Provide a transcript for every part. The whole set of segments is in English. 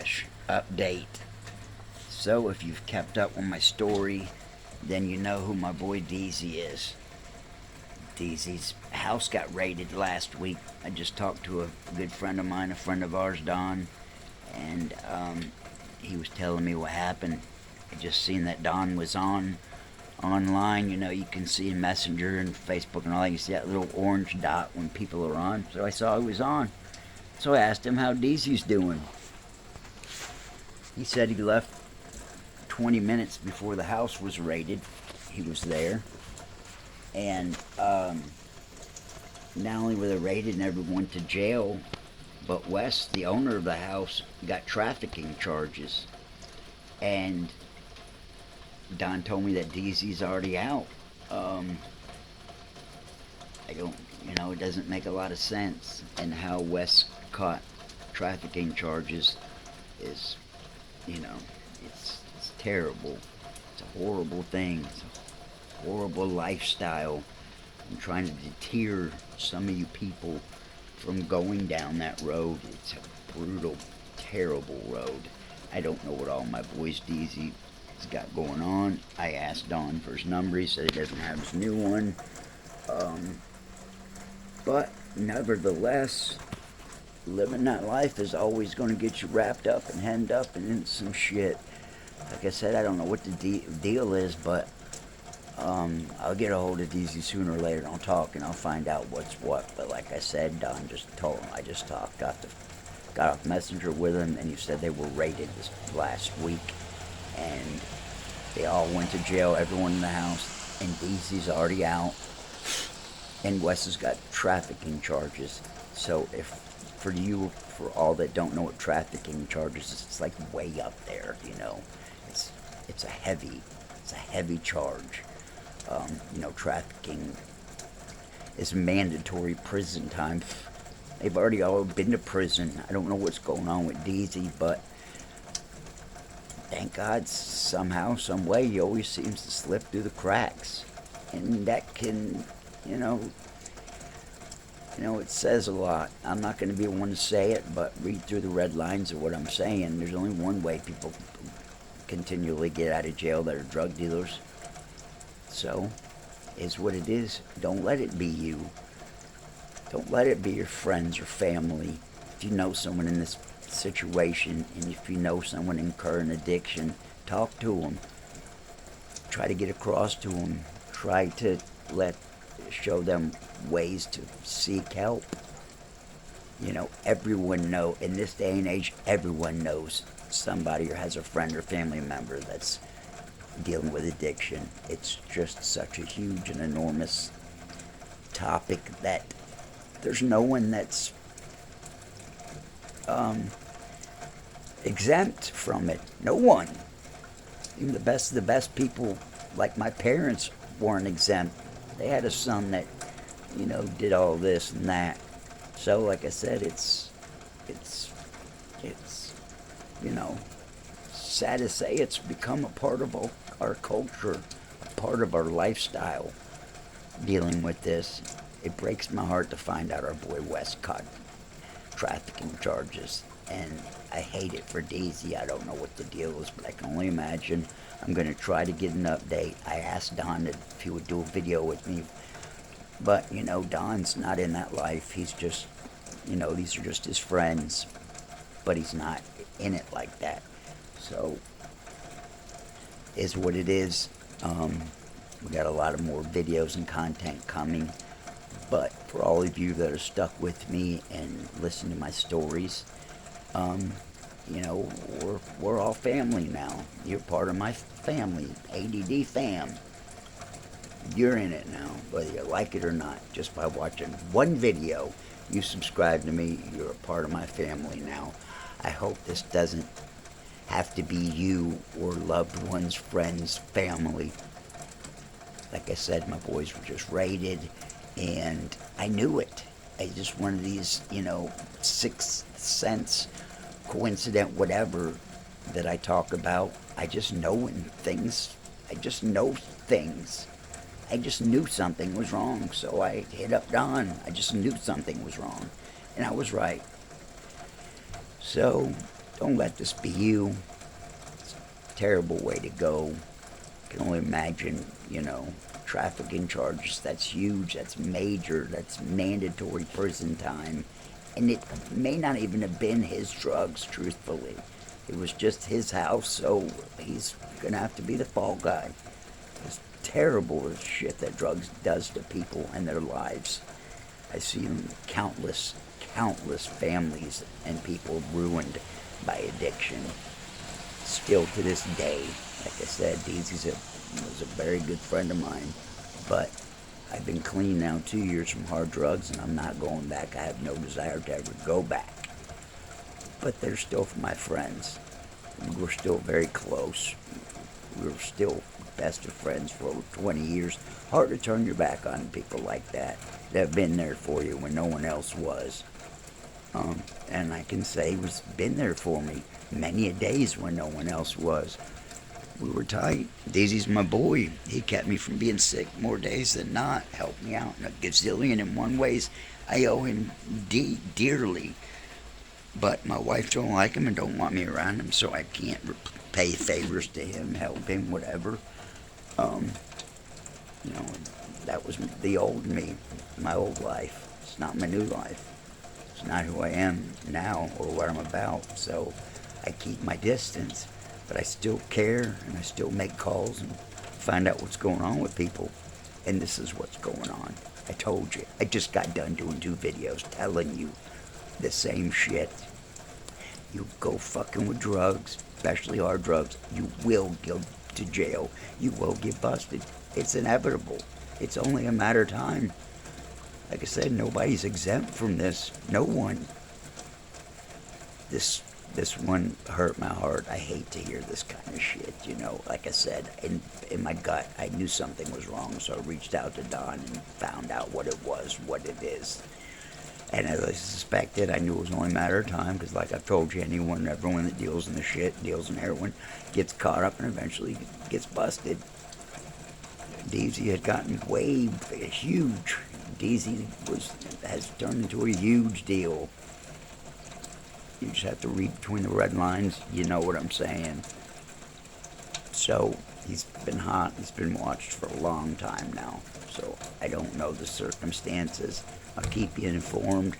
slash update. So if you've kept up with my story, then you know who my boy Deezy is. Deezy's house got raided last week. I just talked to a good friend of mine, a friend of ours, Don, and he was telling me what happened. I just seen that Don was online. You know, you can see in Messenger and Facebook and all that. You see that little orange dot when people are on. So I saw he was on. So I asked him how Deezy's doing. He said he left 20 minutes before the house was raided. He was there. And not only were they raided and everyone went to jail, but Wes, the owner of the house, got trafficking charges. And Don told me that Deezy's already out. I don't, it doesn't make a lot of sense. And how Wes caught trafficking charges is, it's terrible. It's a horrible thing. It's a horrible lifestyle. I'm trying to deter some of you people from going down that road. It's a brutal, terrible road. I don't know what all my boys Deezy has got going on. I asked Don for his number. He said he doesn't have his new one. But nevertheless, living that life is always going to get you wrapped up and hemmed up and into some shit. Like I said, I don't know what the deal is, but I'll get a hold of Deezy sooner or later. I'll talk and I'll find out what's what. But like I said, Don just told him. I just talked, got off Messenger with him, and he said they were raided this last week, and they all went to jail. Everyone in the house, and Deezy's already out, and Wes has got trafficking charges. So for all that don't know what trafficking charges is, it's like way up there. It's a heavy charge. Trafficking is mandatory prison time. They've already all been to prison. I don't know what's going on with Deezy, but thank God somehow, some way, he always seems to slip through the cracks. And that can, it says a lot. I'm not going to be the one to say it, but read through the red lines of what I'm saying. There's only one way people continually get out of jail that are drug dealers. So, is what it is. Don't let it be you. Don't let it be your friends or family. If you know someone in this situation, and if you know someone incurring addiction, talk to them. Try to get across to them. Try to show them ways to seek help. Everyone in this day and age, everyone knows somebody or has a friend or family member that's dealing with addiction. It's just such a huge and enormous topic that there's no one that's exempt from it. No one. Even the best of the best people, like my parents, weren't exempt. They had a son that, did all this and that. So, like I said, it's sad to say it's become a part of our culture, a part of our lifestyle, dealing with this. It breaks my heart to find out our boy Wes caught trafficking charges, and I hate it for Deezy. I don't know what the deal is, but I can only imagine. I'm going to try to get an update. I asked Don if he would do a video with me, but, Don's not in that life. He's just, these are just his friends, but he's not in it like that. So, is what it is. We got a lot of more videos and content coming. But for all of you that are stuck with me and listen to my stories, we're all family now. You're part of my family, ADD fam. You're in it now, whether you like it or not. Just by watching one video, you subscribe to me, you're a part of my family now. I hope this doesn't have to be you or loved ones, friends, family. Like I said, my boys were just raided, and I knew it. I just one of these, sixth sense, coincident, whatever that I talk about. I just know when things. I just know things. I just knew something was wrong, so I hit up Don. I just knew something was wrong, and I was right. So, Don't let this be you. It's a terrible way to go. Can only imagine, trafficking charges. That's huge. That's major. That's mandatory prison time. And it may not even have been his drugs, truthfully. It was just his house, so he's going to have to be the fall guy. It's terrible shit that drugs does to people and their lives. I've seen countless families and people ruined by addiction. Still to this day, like I said, deezys was a very good friend of mine, but I've been clean now 2 years from hard drugs, and I'm not going back. I have no desire to ever go back. But they're still my friends. We're still very close. We're still best of friends for over 20 years. Hard to turn your back on people like that have been there for you when no one else was. And I can say he's been there for me many a days when no one else was. We were tight. Daisy's my boy. He kept me from being sick more days than not. Helped me out in a gazillion and one ways. I owe him dearly. But my wife don't like him and don't want me around him, so I can't pay favors to him, help him, whatever. That was the old me, my old life. It's not my new life. It's not who I am now or what I'm about, so I keep my distance. But I still care, and I still make calls and find out what's going on with people. And this is what's going on. I told you. I just got done doing 2 videos telling you the same shit. You go fucking with drugs, especially hard drugs, you will go to jail. You will get busted. It's inevitable. It's only a matter of time. Like I said, nobody's exempt from this. No one. This one hurt my heart. I hate to hear this kind of shit, Like I said, in my gut, I knew something was wrong, so I reached out to Don and found out what it was, what it is. And as I suspected, I knew it was only a matter of time, because like I've told you, everyone that deals in the shit, deals in heroin, gets caught up and eventually gets busted. Deezy had gotten way huge. Deezy has turned into a huge deal. You just have to read between the red lines. You know what I'm saying. So, he's been hot. He's been watched for a long time now. So, I don't know the circumstances. I'll keep you informed.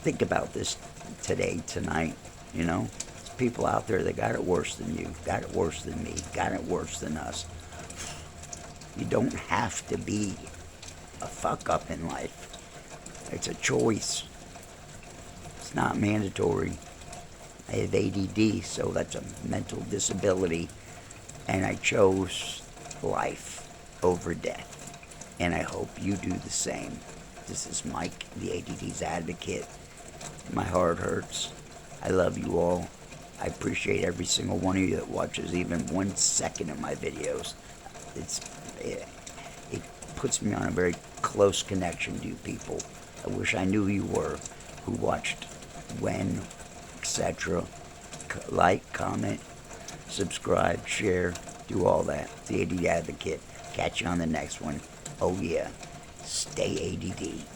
Think about this today, tonight, There's people out there that got it worse than you, got it worse than me, got it worse than us. You don't have to be a fuck-up in life. It's a choice. It's not mandatory. I have ADD, so that's a mental disability, and I chose life over death. And I hope you do the same. This is Mike, the ADD's advocate. My heart hurts. I love you all. I appreciate every single one of you that watches even 1 second of my videos. It puts me on a very close connection to you people. I wish I knew who you were, who watched when, etc. Like, comment, subscribe, share, do all that. The ADD advocate. Catch you on the next one. Oh yeah, stay ADD.